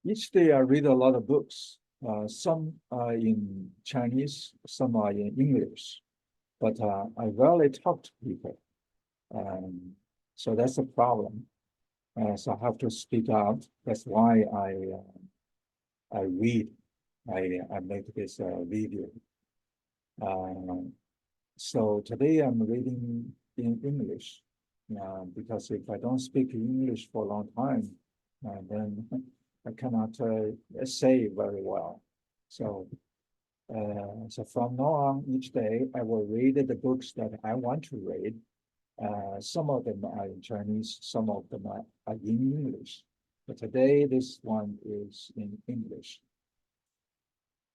Each day I read a lot of books. Some are in Chinese, some are in English, but I rarely talk to people. Um, so that's a problem. So I have to speak out. That's why I read. I make this video. So today I'm reading in English because if I don't speak English for a long time, then I cannot say very well. So, so from now on, each day I will read the books that I want to read. Some of them are in Chinese, some of them are in English. But today, this one is in English.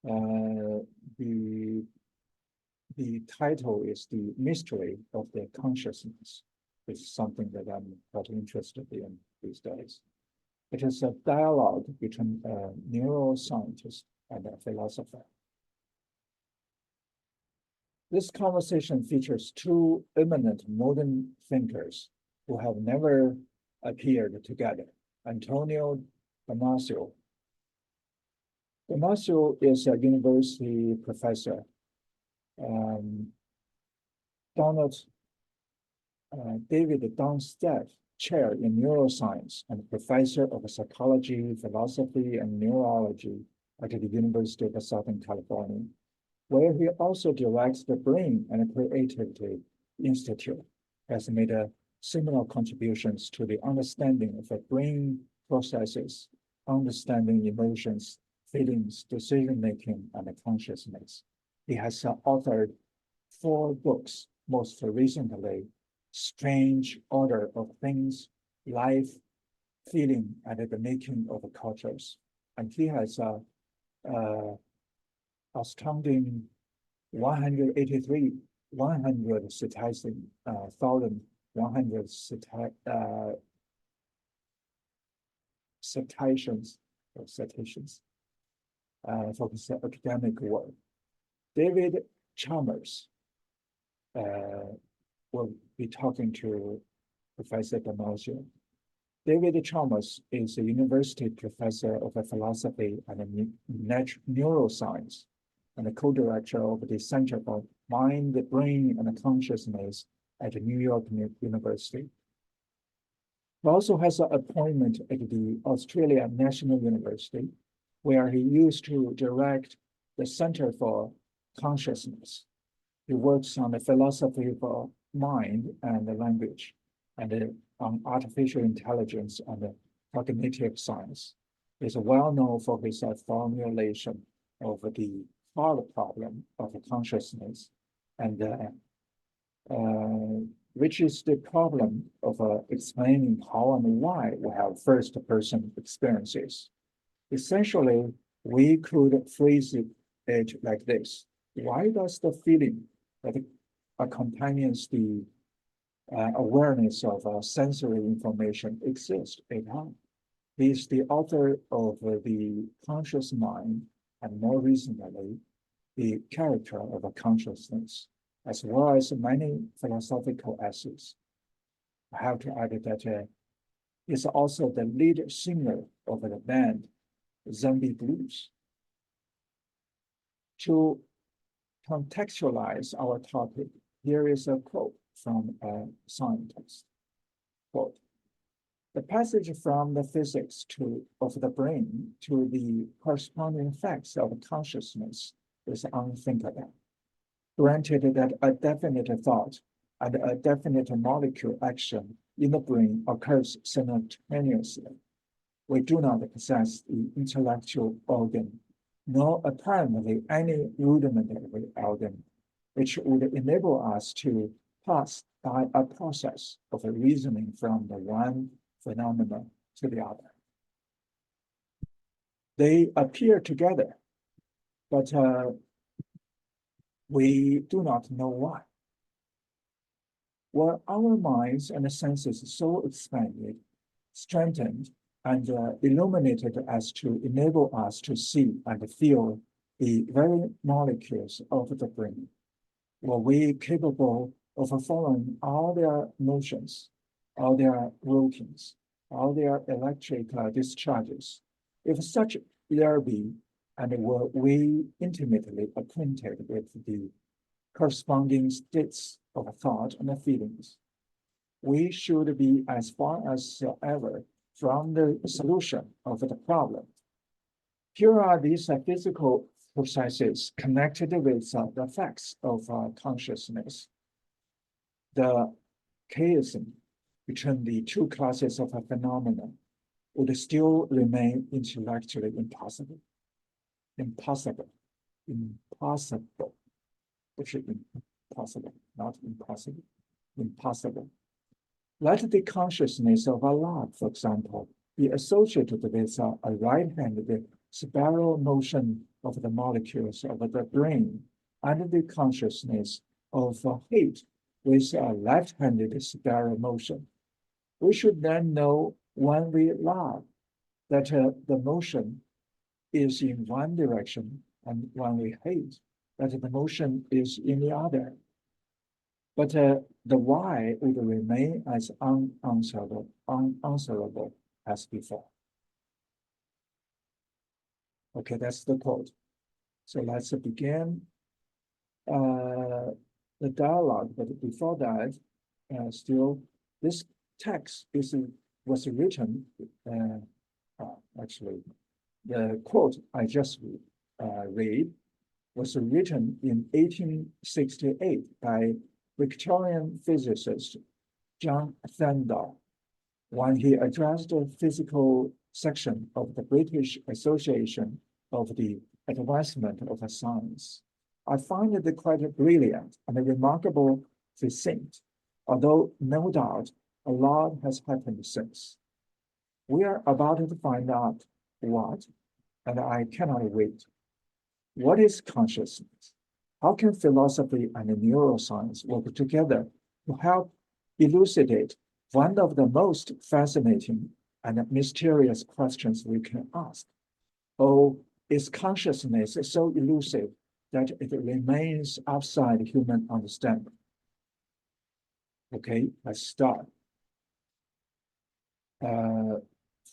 The the title is The Mystery of the Consciousness. It's something that I'm quite interested in these days. It is a dialogue between a neuroscientist and a philosopher. This conversation features two eminent modern thinkers who have never appeared together. Antonio Damasio. Damasio is a university professor. David Donstedt Chair in Neuroscience and Professor of Psychology, Philosophy, and Neurology at the University of Southern California, where he also directs the Brain and Creativity Institute, has made similar contributions to the understanding of the brain processes, understanding emotions, feelings, decision-making, and consciousness. He has authored 4 books, most recently, Strange Order of Things, Life, Feeling, and the Making of Cultures. And he has astounding 100 citations for his academic work. David Chalmers will be talking to Professor Damasio. David Chalmers is a university professor of philosophy and neuroscience and the co-director of the Center for Mind, Brain, and Consciousness at New York University. He also has an appointment at the Australian National University, where he used to direct the Center for Consciousness. He works on the philosophy for mind and the language, and on artificial intelligence and cognitive science. Is well known for his formulation of the hard problem of consciousness, and which is the problem of explaining how and why we have first-person experiences. Essentially, we could phrase it like this: why does the feeling that accompanies the awareness of sensory information exist at all? He is the author of The Conscious Mind, and more recently, The Character of Consciousness, as well as many philosophical essays. I have to add that he's also the lead singer of the band Zombie Blues. To contextualize our topic, here is a quote from a scientist. Quote, "The passage from the physics of the brain to the corresponding facts of consciousness is unthinkable. Granted that a definite thought and a definite molecule action in the brain occurs simultaneously, we do not possess the intellectual organ, nor apparently any rudimentary organ, which would enable us to pass by a process of reasoning from the one phenomenon to the other. They appear together, but we do not know why. Were our minds and senses so expanded, strengthened, and illuminated as to enable us to see and feel the very molecules of the brain? Were we capable of following all their motions, all their routines, all their electric discharges, If such there be, and were we intimately acquainted with the corresponding states of thought and feelings, we should be as far as ever from the solution of the problem. Here are these physical processes connected with the facts of consciousness. The chaosm between the two classes of a phenomenon would still remain intellectually impossible. Impossible. Impossible. Which is impossible, not impossible. Impossible. Let the consciousness of Allah, for example, be associated with a right-handed spiral motion of the molecules of the brain, and the consciousness of hate with a left-handed spiral motion. We should then know when we love that the motion is in one direction, and when we hate that the motion is in the other. But the why would remain as unanswerable as before. Okay, that's the quote. So let's begin the dialogue. But before that, still, this text was written. Actually, the quote I just read was written in 1868 by Victorian physicist John Tyndall when he addressed a physical section of the British Association of the Advancement of Science. I find it quite brilliant and remarkable succinct, although no doubt a lot has happened since. We are about to find out what, and I cannot wait. What is consciousness? How can philosophy and neuroscience work together to help elucidate one of the most fascinating and mysterious questions we can ask? Oh, is consciousness so elusive that it remains outside human understanding? Okay, let's start.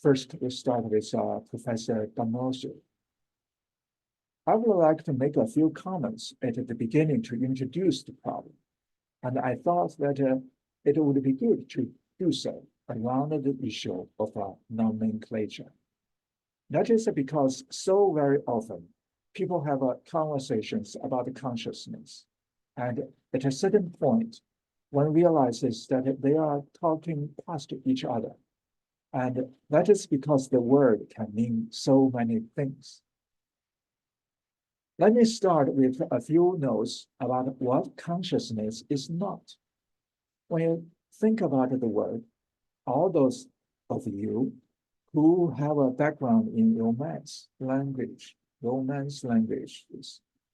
First, we start with Professor Damasio. I would like to make a few comments at the beginning to introduce the problem, and I thought that it would be good to do so around the issue of nomenclature. That is because so very often people have conversations about consciousness, and at a certain point, one realizes that they are talking past each other, and that is because the word can mean so many things. Let me start with a few notes about what consciousness is not. When you think about the word, all those of you who have a background in romance languages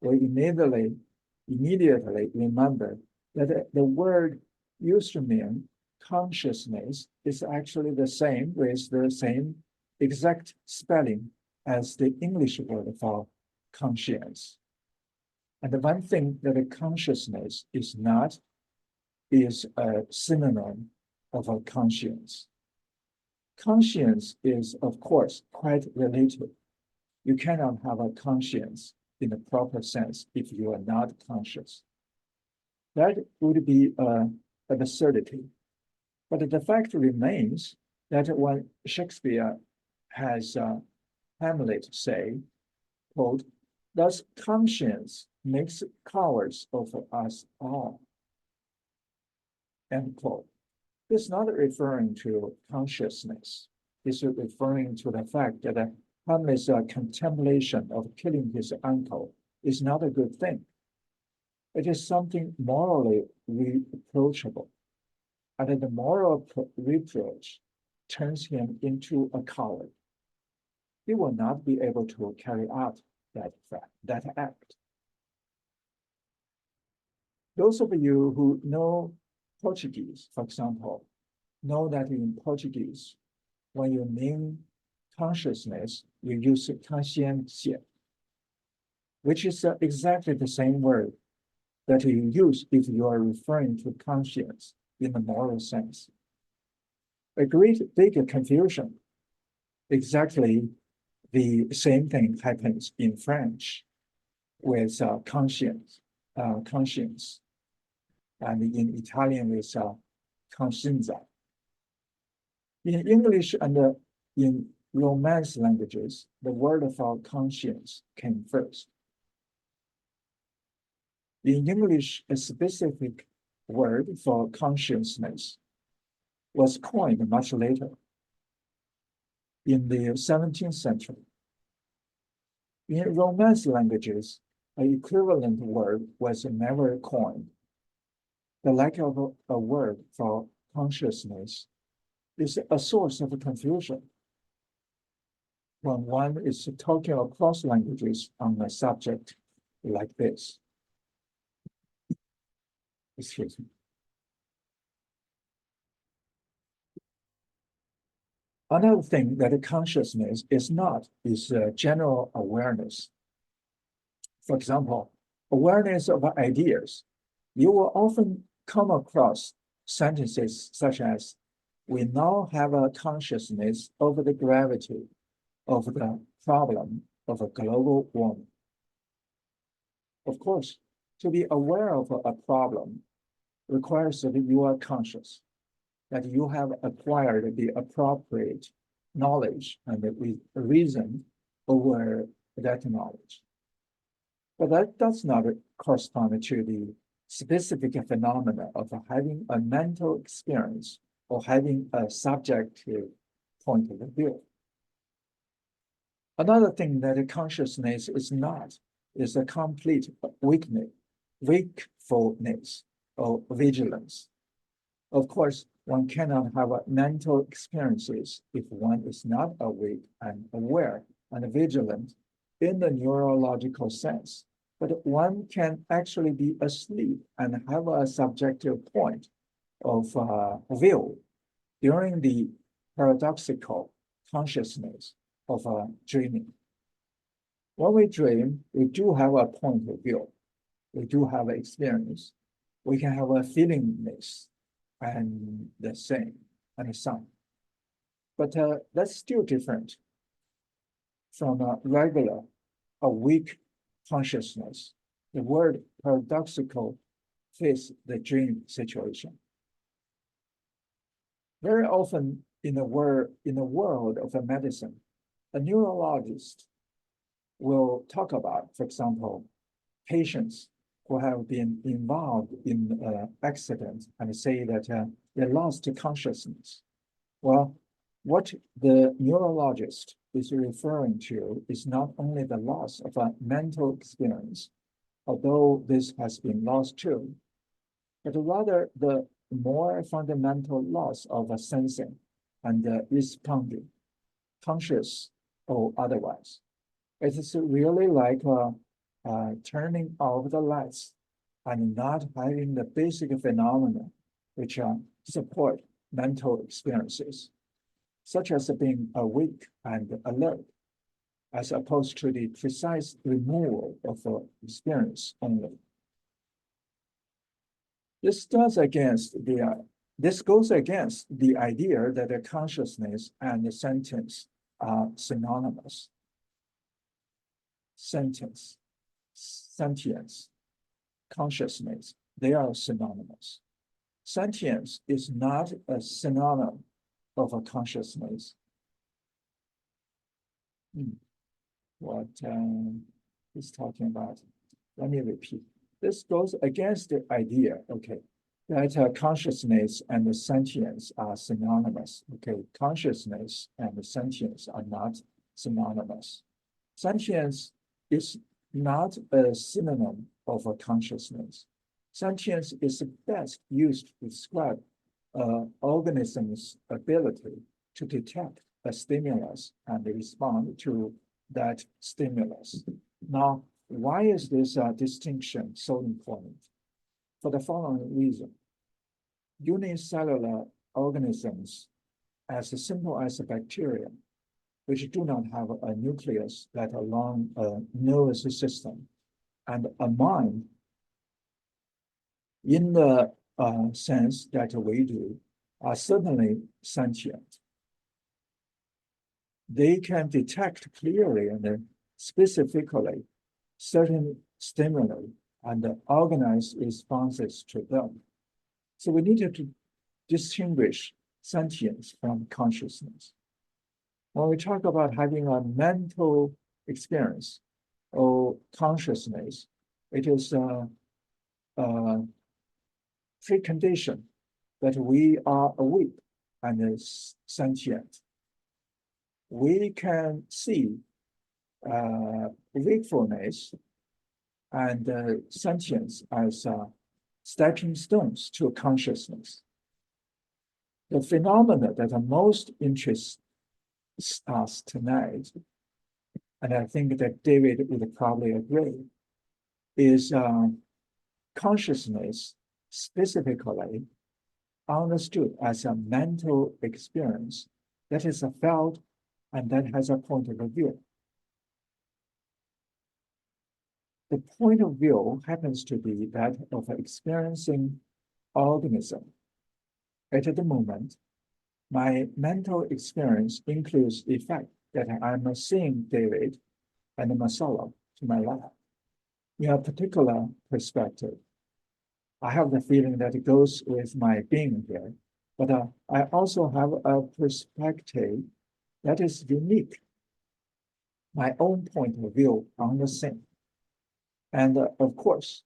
will immediately remember that the word used to mean consciousness is actually the same with the same exact spelling as the English word for conscience. And the one thing that a consciousness is not is a synonym of a conscience. Conscience is, of course, quite relative. You cannot have a conscience in the proper sense if you are not conscious. That would be an absurdity. But the fact remains that when Shakespeare has Hamlet say, quote, "Thus conscience makes cowards of us all," end quote. It's not referring to consciousness. It's referring to the fact that Hamlet's contemplation of killing his uncle is not a good thing. It is something morally reproachable. And the moral reproach turns him into a coward. He will not be able to carry out that act. Those of you who know Portuguese, for example, know that in Portuguese, when you mean consciousness, you use consciência, which is exactly the same word that you use if you are referring to conscience in the moral sense. A great big confusion exactly The same thing happens in French with conscience, and in Italian with conscienza. In English and in Romance languages, the word for conscience came first. In English, a specific word for consciousness was coined much later, in the 17th century. In Romance languages, an equivalent word was never coined. The lack of a word for consciousness is a source of confusion when one is talking across languages on a subject like this. Excuse me. Another thing that consciousness is not is general awareness. For example, awareness of ideas. You will often come across sentences such as, "We now have a consciousness over the gravity of the problem of a global warming." Of course, to be aware of a problem requires that you are conscious, that you have acquired the appropriate knowledge and the reason over that knowledge. But that does not correspond to the specific phenomena of having a mental experience or having a subjective point of view. Another thing that consciousness is not is a complete wakefulness or vigilance. Of course, one cannot have mental experiences if one is not awake and aware and vigilant in the neurological sense. But one can actually be asleep and have a subjective point of view during the paradoxical consciousness of dreaming. When we dream, we do have a point of view. We do have experience. We can have a feelingness and the same and the same. But that's still different from a regular, awake consciousness. The word paradoxical fits the dream situation. Very often in the world of medicine, a neurologist will talk about, for example, patients who have been involved in an accident and say that they lost consciousness. Well, what the neurologist is referring to is not only the loss of a mental experience, although this has been lost too, but rather the more fundamental loss of a sensing and responding, conscious or otherwise. It is really like turning off the lights and not having the basic phenomena which support mental experiences, such as being awake and alert, as opposed to the precise removal of experience only. This goes against the idea that the consciousness and the sentience are synonymous. Sentience, consciousness, they are synonymous. Sentience is not a synonym of a consciousness. What he's talking about? Let me repeat. This goes against the idea, okay, that consciousness and the sentience are synonymous. Okay, consciousness and the sentience are not synonymous. Sentience is not a synonym of a consciousness. Sentience is best used to describe an organism's ability to detect a stimulus and respond to that stimulus. Now, why is this distinction so important? For the following reason. Unicellular organisms, as simple as a bacteria, which do not have a nucleus, let alone a nervous system, and a mind, in the sense that we do, are certainly sentient. they can detect clearly and specifically certain stimuli and organize responses to them. So we need to distinguish sentience from consciousness. When we talk about having a mental experience or consciousness, it is a precondition that we are awake and sentient. We can see wakefulness and sentience as stepping stones to consciousness. The phenomena that are most interests us tonight, and I think that David would probably agree, is consciousness specifically understood as a mental experience that is felt and that has a point of view. The point of view happens to be that of an experiencing organism. At the moment, my mental experience includes the fact that I'm seeing David and Marcelo to my left. In a particular perspective, I have the feeling that it goes with my being here, but I also have a perspective that is unique, my own point of view on the scene. And of course,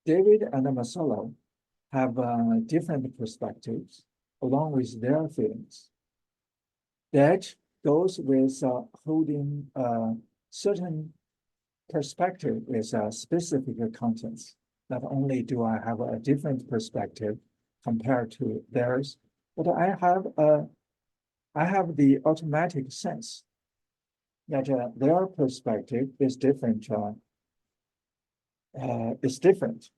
David and Marcelo have different perspectives along with their feelings. That goes with holding a certain perspective with specific contents. Not only do I have a different perspective compared to theirs, but I have the automatic sense that their perspective is different,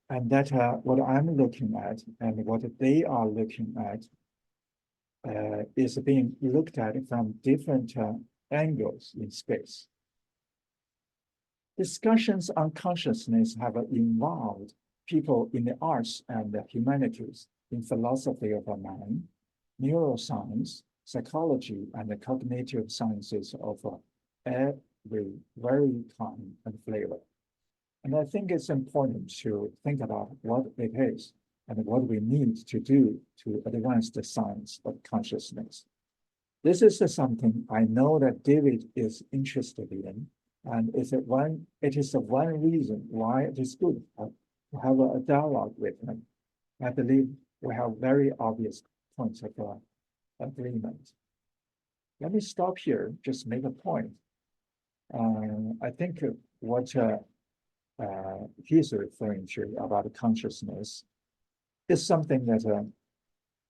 and that what I'm looking at and what they are looking at is being looked at from different angles in space. Discussions on consciousness have involved people in the arts and the humanities, in philosophy of mind, neuroscience, psychology, and the cognitive sciences of every very kind and flavor. And I think it's important to think about what it is and what we need to do to advance the science of consciousness. This is something I know that David is interested in, and it is one reason why it is good to have a dialogue with him. I believe we have very obvious points of agreement. Let me stop here, just make a point. I think what he's referring to about consciousness is something that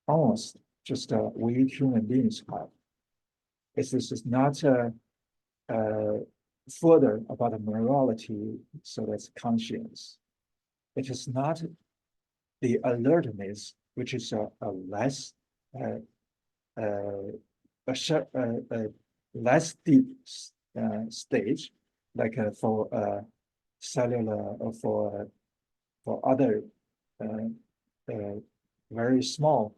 almost just we human beings have. This is not further about morality, so that's conscience. It is not the alertness, which is a less less deep stage, like for cellular or for other very small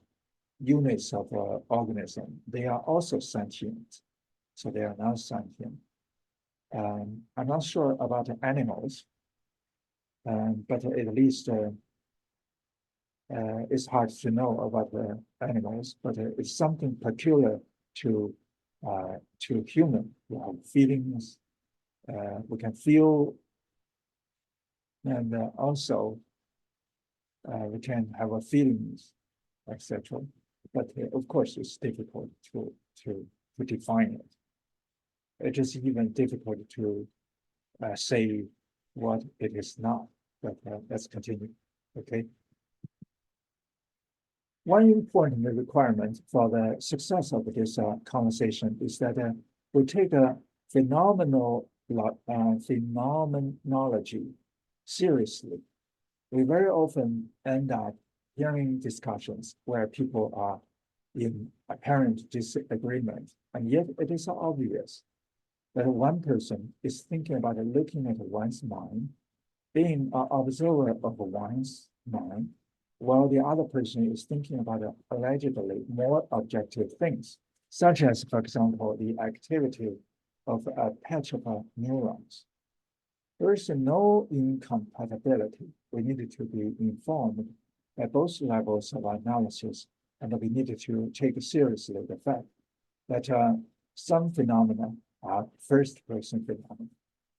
units of organism. They are also sentient, so they are not sentient. I'm not sure about animals, but at least it's hard to know about the animals, but it's something peculiar to human. We have feelings, we can feel, and also we can have a feelings, etc. But of course, it's difficult to define it. It is even difficult to say what it is not. But let's continue. Okay. One important requirement for the success of this conversation is that we take a phenomenology seriously. We very often end up hearing discussions where people are in apparent disagreement, and yet it is obvious that one person is thinking about looking at one's mind, being an observer of one's mind, while the other person is thinking about allegedly more objective things. such as, for example, the activity of a patch of neurons. There is no incompatibility. We need to be informed by both levels of analysis, and we need to take seriously the fact that some phenomena are first-person phenomena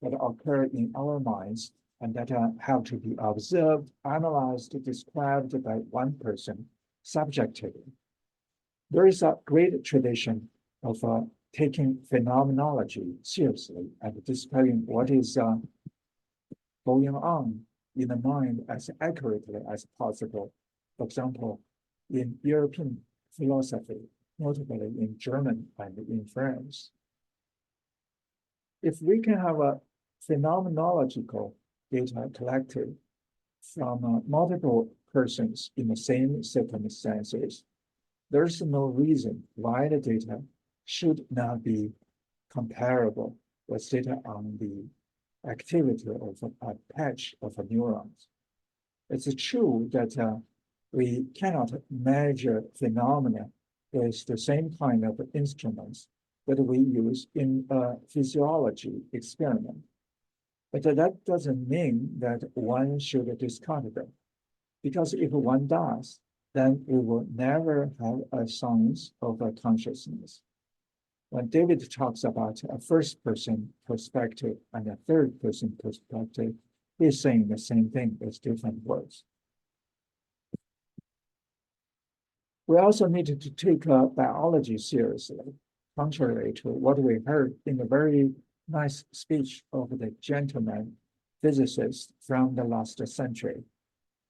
that occur in our minds and that have to be observed, analyzed, described by one person subjectively. There is a great tradition of taking phenomenology seriously and describing what is going on in the mind as accurately as possible. For example, in European philosophy, notably in German and in France. If we can have a phenomenological data collected from multiple persons in the same circumstances, there's no reason why the data should not be comparable with data on the activity of a patch of neurons. It's true that we cannot measure phenomena with the same kind of instruments that we use in a physiology experiment. But that doesn't mean that one should discard them, because if one does, then we will never have a science of a consciousness. When David talks about a first-person perspective and a third-person perspective, he's saying the same thing with different words. We also need to take biology seriously, contrary to what we heard in the very nice speech of the gentleman physicist from the last century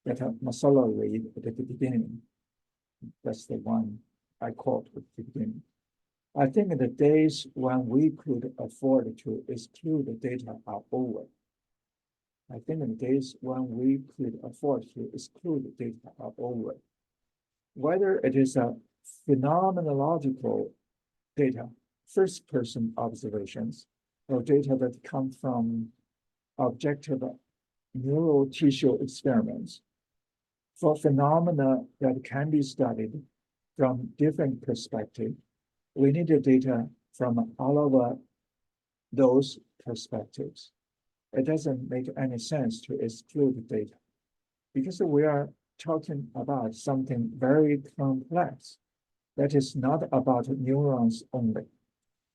that Masolo read at the beginning. That's the one I quote at the beginning. I think the days when we could afford to exclude the data are over. I think the days when we could afford to exclude the data are over. Whether it is a phenomenological data, first-person observations, or data that come from objective neural tissue experiments, for phenomena that can be studied from different perspectives, we need the data from all of those perspectives. It doesn't make any sense to exclude data because we are talking about something very complex that is not about neurons only,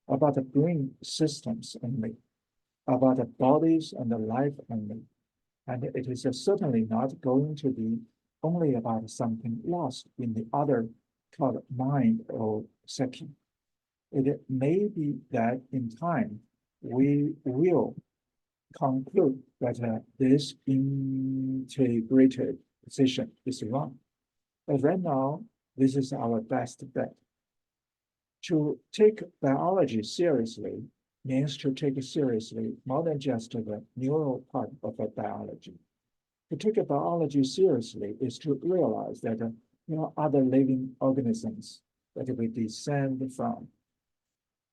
about the brain systems only, about the bodies and the life only. And it is certainly not going to be only about something lost in the other called mind or psyche. It may be that in time we will conclude that this integrated position is wrong. But right now, this is our best bet. To take biology seriously means to take seriously more than just the neural part of biology. To take biology seriously is to realize that there are other living organisms that we descend from.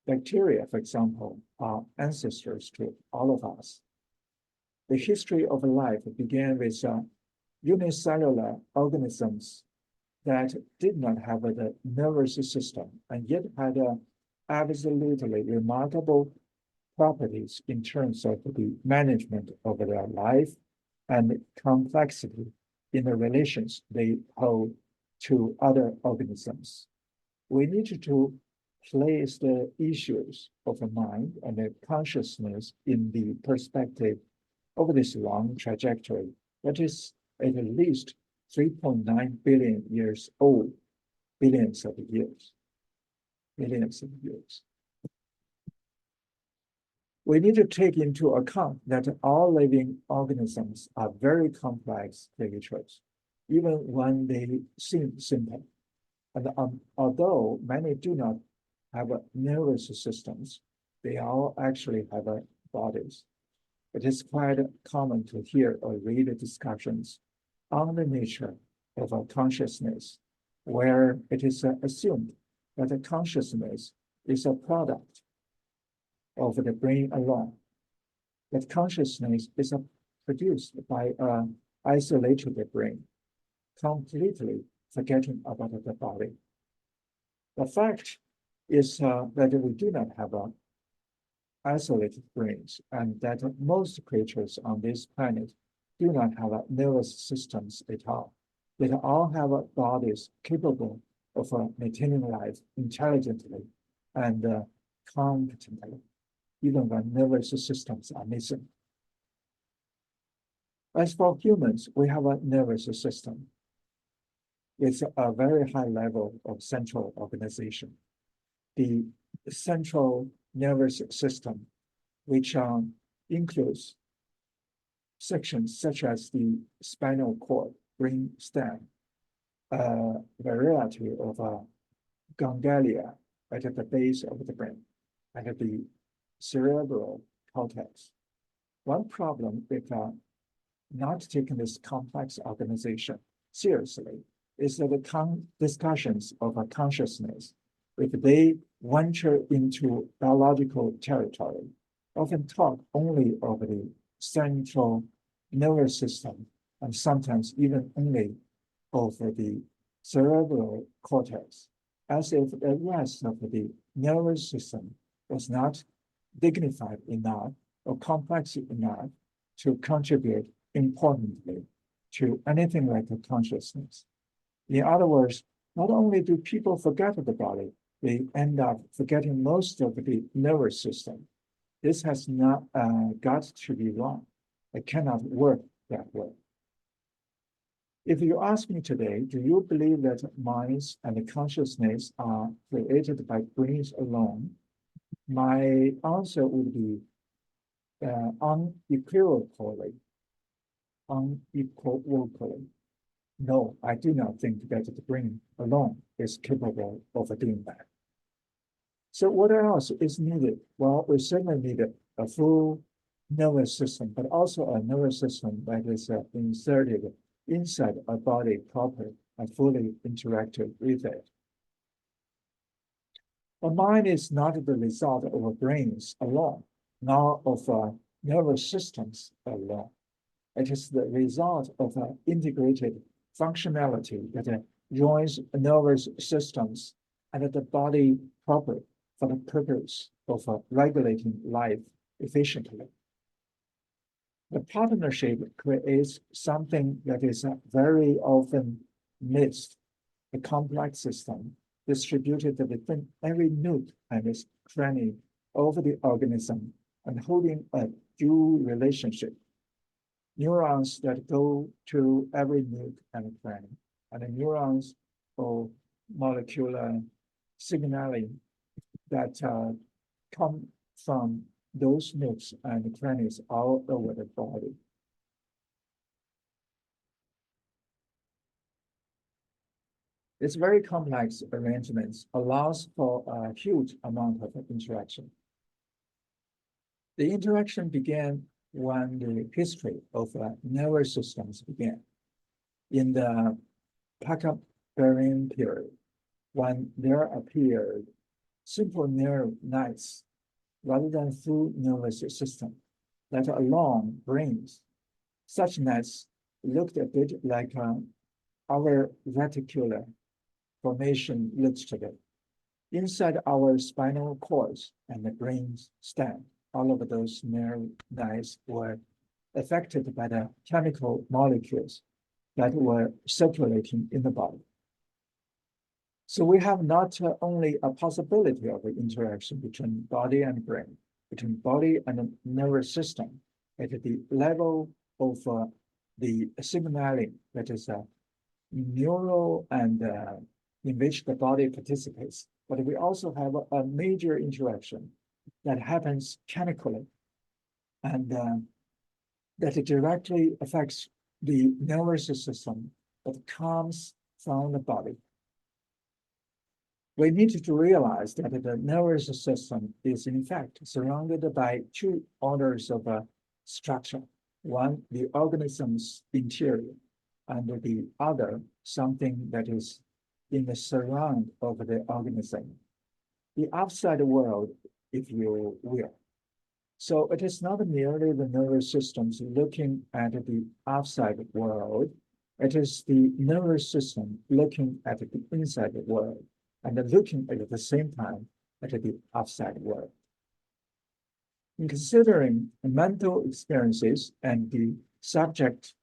Bacteria, for example, are ancestors to all of us. The history of life began with unicellular organisms that did not have the nervous system and yet had absolutely remarkable properties in terms of the management of their life and complexity in the relations they hold to other organisms. We need to place the issues of the mind and the consciousness in the perspective of this long trajectory that is at least 3.9 billion years old, billions of years. We need to take into account that all living organisms are very complex creatures, even when they seem simple. And although many do not have nervous systems, they all actually have bodies. It is quite common to hear or read discussions on the nature of a consciousness, where it is assumed that a consciousness is a product of the brain alone, that consciousness is produced by an isolated brain, completely forgetting about the body. The fact is that we do not have isolated brains, and that most creatures on this planet do not have nervous systems at all. They all have bodies capable of maintaining life intelligently and competently, even when nervous systems are missing. As for humans, we have a nervous system. It's a very high level of central organization. The central nervous system, which includes sections such as the spinal cord, brain stem, a variety of ganglia at the base of the brain, and the cerebral cortex. One problem with not taking this complex organization seriously is that the discussions of consciousness, if they venture into biological territory, often talk only of the central nervous system and sometimes even only of the cerebral cortex, as if the rest of the nervous system was not dignified enough or complex enough to contribute importantly to anything like a consciousness. In other words, not only do people forget the body, they end up forgetting most of the nervous system. This has not got to be wrong. It cannot work that way. If you ask me today, do you believe that minds and consciousness are created by brains alone? My answer would be unequivocally. No, I do not think that the brain alone is capable of doing that. So what else is needed? Well, we certainly need a full nervous system, but also a nervous system that is inserted inside a body proper and fully interactive with it. A mind is not the result of brains alone, nor of nervous systems alone. It is the result of integrated functionality that joins nervous systems and the body proper for the purpose of regulating life efficiently. The partnership creates something that is very often missed, a complex system distributed within every nook and its cranny of the organism and holding a dual relationship. Neurons that go to every nook and cranny, and the neurons or molecular signaling that come from those nooks and crannies all over the body. This very complex arrangements allows for a huge amount of interaction. The interaction began when the history of nervous systems began. In the Precambrian period, when there appeared simple nerve nets rather than full nervous system that along brains. Such nets looked a bit like our reticular formation looks today. Inside our spinal cords and the brain stem, all of those nerve nets were affected by the chemical molecules that were circulating in the body. So we have not only a possibility of an interaction between body and brain, between body and nervous system at the level of the signaling that is neural and in which the body participates, but we also have a major interaction that happens chemically and that directly affects the nervous system that comes from the body. We need to realize that the nervous system is in fact surrounded by two orders of structure. One, the organism's interior, and the other, something that is in the surround of the organism, the outside world, if you will. So it is not merely the nervous systems looking at the outside world, it is the nervous system looking at the inside world, and looking at the same time at the outside world. In considering mental experiences and the subjective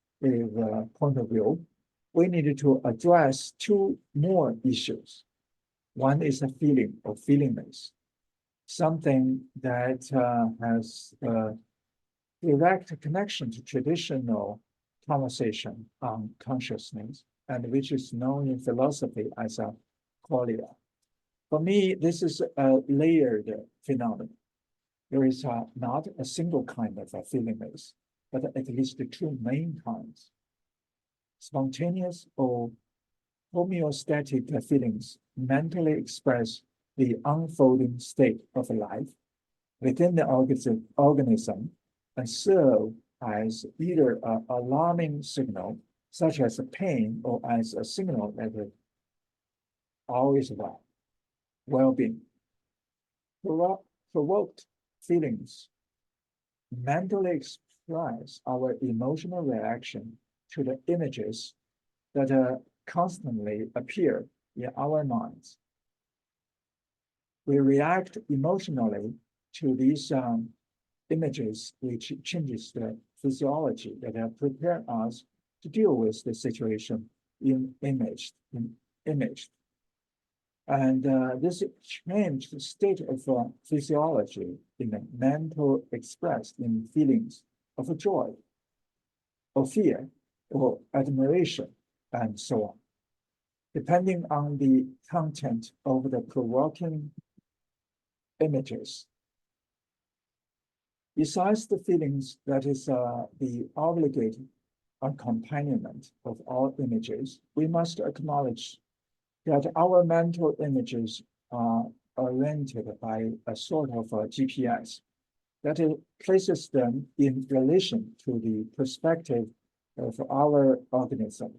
point of view, we needed to address two more issues. One is a feeling or feelingness, something that has a direct connection to traditional conversation on consciousness, and which is known in philosophy as a qualia. For me, this is a layered phenomenon. There is not a single kind of a feelingness, but at least two main kinds. Spontaneous or homeostatic feelings mentally express the unfolding state of life within the organism and serve as either an alarming signal, such as a pain, or as a signal that all is well-being. Provoked feelings mentally express our emotional reaction to the images that constantly appear in our minds. We react emotionally to these images, which changes the physiology that prepare us to deal with the situation imaged. And this changed state of physiology in the mental expressed in feelings of joy, or fear, or admiration, and so on, depending on the content of the provoking images. Besides the feelings that is the obligate accompaniment of all images, we must acknowledge that our mental images are oriented by a sort of a GPS that places them in relation to the perspective of our organism.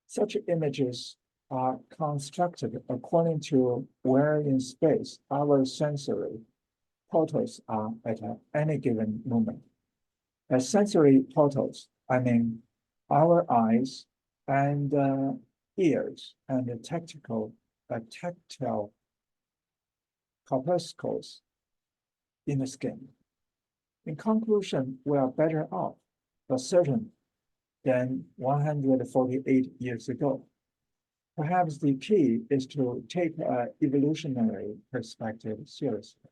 Such images are constructed according to where in space our sensory portals are at any given moment. As sensory portals, I mean our eyes and ears and the tactile corpuscles in the skin. In conclusion, we are better off, for certain, than 148 years ago. Perhaps the key is to take an evolutionary perspective seriously.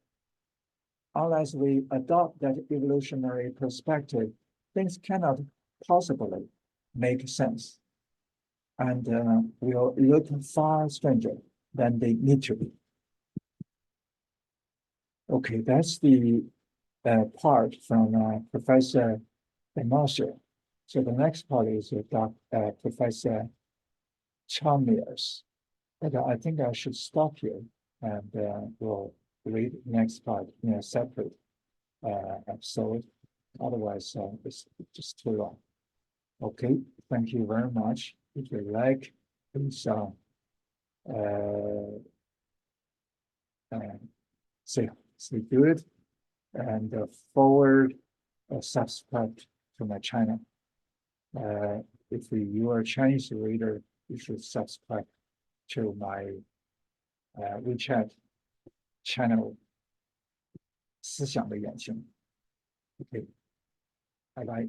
Unless we adopt that evolutionary perspective, things cannot possibly make sense, and will look far stranger than they need to be. Okay, that's the part from Professor Damasio. So the next part is Professor Chalmers. But I think I should stop here, and we'll read the next part in a separate episode. Otherwise, it's just too long. Okay, thank you very much. If you like, please say good and forward subscribe to my channel. If you are a Chinese reader, you should subscribe to my WeChat channel 思想的眼睛。Okay, bye bye.